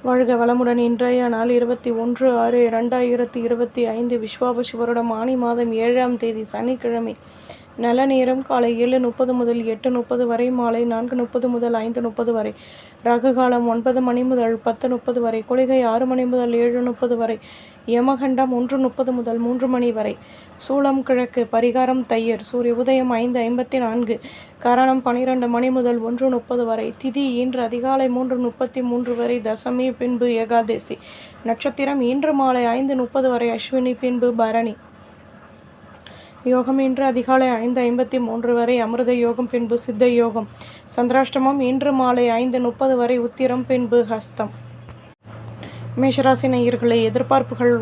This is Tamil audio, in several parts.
வாழ்க வளமுடன். இன்றைய நாள் 21/6/2025 விஸ்வாவசு வருடம் ஆனி மாதம் 7ஆம் தேதி சனிக்கிழமை. நல்ல நேரம் காலை 7:30 முதல் 8:30 வரை, மாலை 4:30 முதல் 5:30 வரை. ராகு காலம் 9 மணி முதல் 10:30 வரை, குளிகை 6 மணி முதல் 7:30 வரை, யமகண்டம் 1:30 முதல் 3 மணி வரை. சூலம் கிழக்கு, பரிகாரம் தையர். சூரிய உதயம் 5:54, கரணம் 12 மணி முதல் 1:30 வரை. திதி இன்று அதிகாலை 3:33 வரை, தசமி பின்பு ஏகாதசி. நட்சத்திரம் இன்று மாலை 5:30 வரை, அஸ்வினி பின்பு பரணி. யோகம் இன்று அதிகாலை 5:53 வரை, அமிர்த யோகம் பின்பு சித்த யோகம். சந்திராஷ்டமம் இன்று மாலை 5:30 வரை, உத்திரம் பின்பு ஹஸ்தம். மேஷராசி நேயர்களே, எதிர்பார்ப்புகள்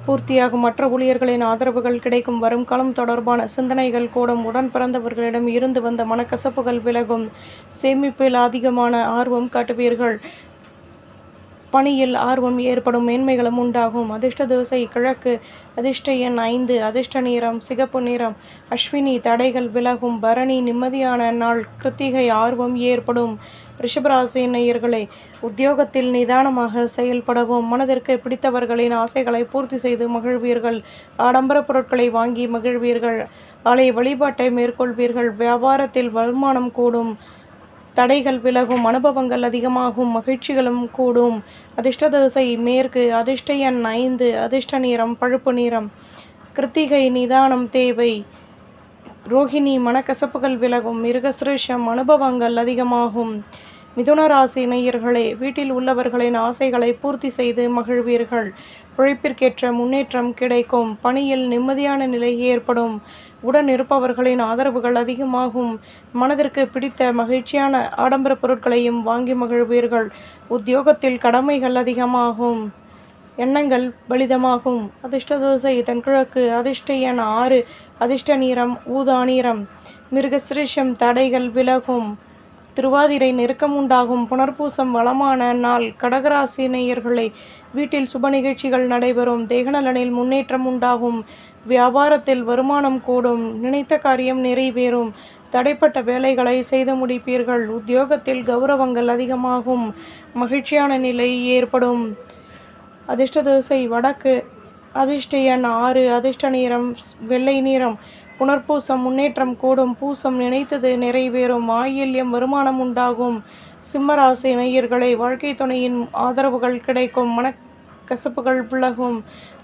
பூர்த்தியாகும். மற்ற ஊழியர்களின் ஆதரவுகள் கிடைக்கும். வரும் காலம் தொடர்பான சிந்தனைகள் கூடும். உடன் பிறந்தவர்களிடம் இருந்து வந்த மனக்கசப்புகள் விலகும். சேமிப்பில் அதிகமான ஆர்வம் காட்டுவீர்கள். பணியில் ஆர்வம் ஏற்படும். மேன்மைகளும் உண்டாகும். அதிர்ஷ்ட திசை கிழக்கு, அதிர்ஷ்ட எண் 5, அதிர்ஷ்ட நிறம் சிகப்பு நிறம். அஸ்வினி தடைகள் விலகும். பரணி நிம்மதியான நாள். கிருத்திகை ஆர்வம் ஏற்படும். ரிஷபராசி நேயர்களே, உத்தியோகத்தில் நிதானமாக செயல்படவும். மனதிற்கு பிடித்தவர்களின் ஆசைகளை பூர்த்தி செய்து மகிழ்வீர்கள். ஆடம்பர பொருட்களை வாங்கி மகிழ்வீர்கள். ஆலய வழிபாட்டை மேற்கொள்வீர்கள். வியாபாரத்தில் வருமானம் கூடும். தடைகள் விலகும். அனுபவங்கள் அதிகமாகும். மகிழ்ச்சிகளும் கூடும். அதிர்ஷ்ட திசை மேற்கு, அதிர்ஷ்ட எண் 5, அதிர்ஷ்ட நிறம் பழுப்பு நிறம். கிருத்திகை நிதானம் தேவை. ரோகிணி மனக்கசப்புகள் விலகும். மிருகசிருஷம் அனுபவங்கள் அதிகமாகும். மிதுன ராசி நேயர்களே, வீட்டில் உள்ளவர்களின் ஆசைகளை பூர்த்தி செய்து மகிழ்வீர்கள். உழைப்பிற்கேற்ற முன்னேற்றம் கிடைக்கும். பணியில் நிம்மதியான நிலை ஏற்படும். உடன் இருப்பவர்களின் ஆதரவுகள் அதிகமாகும். மனதிற்கு பிடித்த மகிழ்ச்சியான ஆடம்பர பொருட்களையும் வாங்கி மகிழ்வீர்கள். உத்தியோகத்தில் கடமைகள் அதிகமாகும். எண்ணங்கள் பலிதமாகும். அதிர்ஷ்ட திசை தென்கிழக்கு, அதிர்ஷ்ட எண் 6, அதிர்ஷ்ட நிறம் ஊதா நிறம். மிருகசிருஷம் தடைகள் விலகும். திருவாதிரை நெருக்கம் உண்டாகும். புனர்பூசம் வளமான நாள். கடகராசி நேயர்களே, வீட்டில் சுப நிகழ்ச்சிகள் நடைபெறும். தேகநலனில் முன்னேற்றம் உண்டாகும். வியாபாரத்தில் வருமானம் கூடும். நினைத்த காரியம் நிறைவேறும். தடைப்பட்ட வேலைகளை செய்து முடிப்பீர்கள். உத்தியோகத்தில் கௌரவங்கள் அதிகமாகும். மகிழ்ச்சியான நிலை ஏற்படும். அதிர்ஷ்ட திசை வடக்கு, அதிர்ஷ்ட எண் 6, அதிர்ஷ்ட நிறம் வெள்ளை நிறம். புனர்பூசம் முன்னேற்றம் கூடும். பூசம் நினைத்தது நிறைவேறும். ஆயில்யம் வருமானம் உண்டாகும். சிம்மராசி நேயர்களை, வாழ்க்கை துணையின் ஆதரவுகள் கிடைக்கும். மனக்கசப்புகள் விலகும்.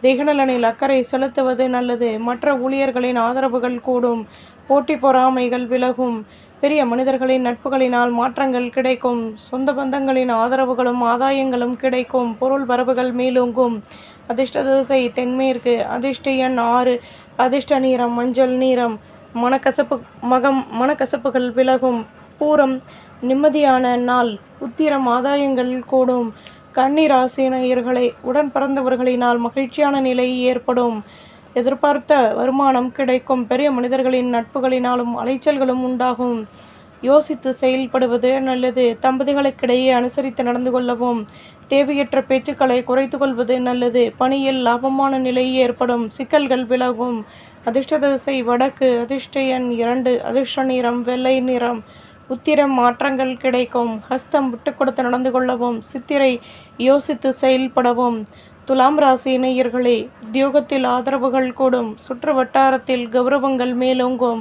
தேகநலனில் அக்கறை செலுத்துவது நல்லது. மற்ற ஊழியர்களின் ஆதரவுகள் கூடும். போட்டி பொறாமைகள் விலகும். பெரிய மனிதர்களின் நட்புகளினால் மாற்றங்கள் கிடைக்கும். சொந்த பந்தங்களின் ஆதரவுகளும் ஆதாயங்களும் கிடைக்கும். பொருள் வரவுகள் மேலோங்கும். அதிர்ஷ்ட திசை தென்மேற்கு, அதிர்ஷ்ட எண் 6, அதிர்ஷ்ட நிறம் மஞ்சள் நிறம். மனக்கசப்புகள் விலகும். பூரம் நிம்மதியான நாள். உத்திரம் ஆதாயங்கள் கூடும். கன்னி ராசி நேயர்களே, உடன் பிறந்தவர்களினால் மகிழ்ச்சியான நிலை ஏற்படும். எதிர்பார்த்த வருமானம் கிடைக்கும். பெரிய மனிதர்களின் நட்புகளினாலும் அலைச்சல்களும் உண்டாகும். யோசித்து செயல்படுவது நல்லது. தம்பதிகளுக்கிடையே அனுசரித்து நடந்து கொள்ளவும். தேவையற்ற பேச்சுக்களை குறைத்து கொள்வது நல்லது. பணியில் லாபமான நிலை ஏற்படும். சிக்கல்கள் விலகும். அதிர்ஷ்ட திசை வடக்கு, அதிர்ஷ்ட எண் 2, அதிர்ஷ்ட நிறம் வெள்ளை நிறம். உத்திரம் மாற்றங்கள் கிடைக்கும். ஹஸ்தம் விட்டு கொடுத்து நடந்து கொள்ளவும். சித்திரை யோசித்து செயல்படவும். துலாம் ராசி நேயர்களே, உத்தியோகத்தில் ஆதரவுகள் கூடும். சுற்று வட்டாரத்தில் கௌரவங்கள் மேலோங்கும்.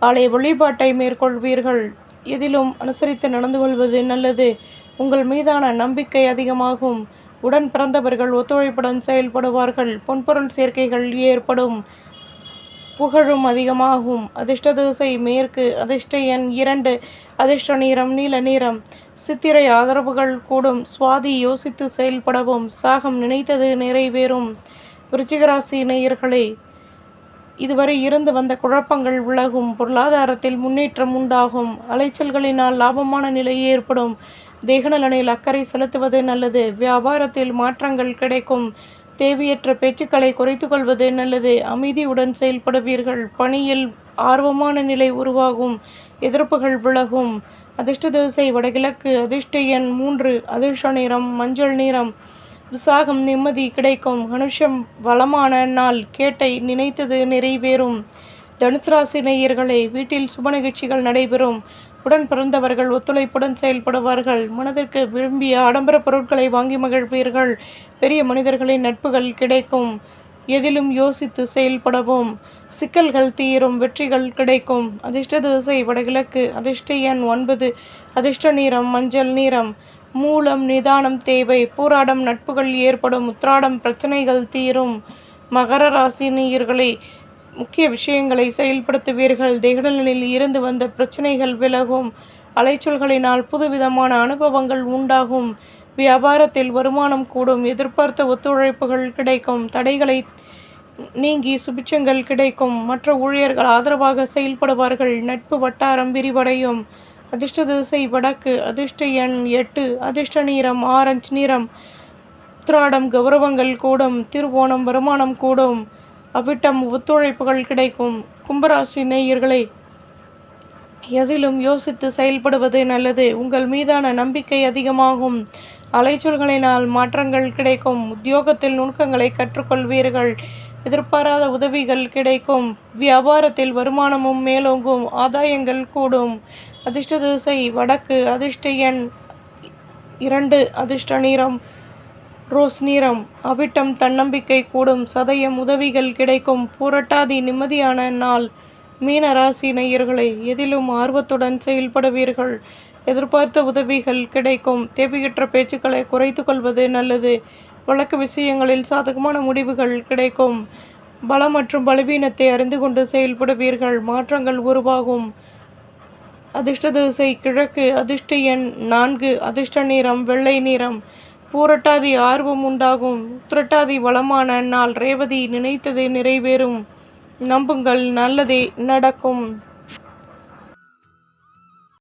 ஆலய வழிபாட்டை மேற்கொள்வீர்கள். எதிலும் அனுசரித்து நடந்து கொள்வது நல்லது. உங்கள் மீதான நம்பிக்கை அதிகமாகும். உடன் பிறந்தவர்கள் ஒத்துழைப்புடன் செயல்படுவார்கள். பொன்பொருள் சேர்க்கைகள் ஏற்படும். புகழும் அதிகமாகும். அதிர்ஷ்ட திசை மேற்கு, அதிர்ஷ்ட எண் 2, அதிர்ஷ்ட நிறம் நீல நிறம். சித்திரை ஆதரவுகள் கூடும். சுவாதி யோசித்து செயல்படவும். சாகம் நினைத்தது நிறைவேறும். விருச்சிகராசி நேயர்களே, இதுவரை இருந்து வந்த குழப்பங்கள் விலகும். பொருளாதாரத்தில் முன்னேற்றம் உண்டாகும். அலைச்சல்களினால் லாபமான நிலை ஏற்படும். தேகநலனில் அக்கறை செலுத்துவது நல்லது. வியாபாரத்தில் மாற்றங்கள் கிடைக்கும். தேவையற்ற பேச்சுக்களை குறைத்து கொள்வது நல்லது. அமைதியுடன் செயல்படுவீர்கள். பணியில் ஆர்வமான நிலை உருவாகும். எதிர்ப்புகள் விலகும். அதிர்ஷ்ட திசை வடகிழக்கு, அதிர்ஷ்ட எண் 3, அதிர்ஷ்ட நிறம் மஞ்சள் நிறம். விசாகம் நிம்மதி கிடைக்கும். அனுஷம் வளமான நாள். கேட்டை நினைத்தது நிறைவேறும். தனுசு ராசி நேயர்களே, வீட்டில் சுப நிகழ்ச்சிகள் நடைபெறும். உடன் பிறந்தவர்கள் ஒத்துழைப்புடன் செயல்படுவார்கள். மனதிற்கு விரும்பிய ஆடம்பர பொருட்களை வாங்கி மகிழ்வீர்கள். பெரிய மனிதர்களின் நட்புகள் கிடைக்கும். எதிலும் யோசித்து செயல்படவும். சிக்கல்கள் தீரும். வெற்றிகள் கிடைக்கும். அதிர்ஷ்ட திசை வடகிழக்கு. அதிர்ஷ்ட எண் 9. அதிர்ஷ்ட நிறம் மஞ்சள் நிறம். மூலம் நிதானம் தேவை. பூராடம் நட்புகள் ஏற்படும். உத்திராடம் பிரச்சனைகள் தீரும். மகர ராசி நேயர்களே, முக்கிய விஷயங்களை செயல்படுத்துவீர்கள். தேகநலனில் இருந்து வந்த பிரச்சனைகள் விலகும். அலைச்சல்களினால் புதுவிதமான அனுபவங்கள் உண்டாகும். வியாபாரத்தில் வருமானம் கூடும். எதிர்பார்த்த ஒத்துழைப்புகள் கிடைக்கும். தடைகளை நீங்கி சுபிட்சங்கள் கிடைக்கும். மற்ற ஊழியர்கள் ஆதரவாக செயல்படுவார்கள். நட்பு வட்டாரம் விரிவடையும். அதிர்ஷ்ட திசை வடக்கு. அதிர்ஷ்ட எண் 8. அதிர்ஷ்ட நிறம் ஆரஞ்சு நிறம். உத்திராடம் கௌரவங்கள் கூடும். திருவோணம் வருமானம் கூடும். அவிட்டம் ஒத்துழைப்புகள் கிடைக்கும். கும்பராசி நேயர்களே, எதிலும் யோசித்து செயல்படுவது நல்லது. உங்கள் மீதான நம்பிக்கை அதிகமாகும். அலைச்சல்களினால் மாற்றங்கள் கிடைக்கும். உத்தியோகத்தில் நுணுக்கங்களை கற்றுக்கொள்வீர்கள். எதிர்பாராத உதவிகள் கிடைக்கும். வியாபாரத்தில் வருமானமும் மேலோங்கும். ஆதாயங்கள் கூடும். அதிர்ஷ்ட திசை வடக்கு. அதிர்ஷ்ட எண் 2. அதிர்ஷ்ட நிறம் ரோஸ் நிறம். அவிட்டம் தன்னம்பிக்கை கூடும். சதயம் உதவிகள் கிடைக்கும். பூரட்டாதி நிம்மதியான நாள். மீன ராசி நேயர்களே, எதிலும் ஆர்வத்துடன் செயல்படுவீர்கள். எதிர்பார்த்த உதவிகள் கிடைக்கும். தேவையற்ற பேச்சுக்களை குறைத்து கொள்வது நல்லது. வழக்கு விஷயங்களில் சாதகமான முடிவுகள் கிடைக்கும். பலம் மற்றும் பலவீனத்தை அறிந்து கொண்டு செயல்படுவீர்கள். மாற்றங்கள் உருவாகும். அதிர்ஷ்ட திசை கிழக்கு. அதிர்ஷ்ட எண் 4. அதிர்ஷ்ட நிறம் வெள்ளை நிறம். பூரட்டாதி ஆர்வம் உண்டாகும். உத்திரட்டாதி வளமான நாள். ரேவதி நினைத்தது நிறைவேறும். நம்புங்கள், நல்லதே நடக்கும்.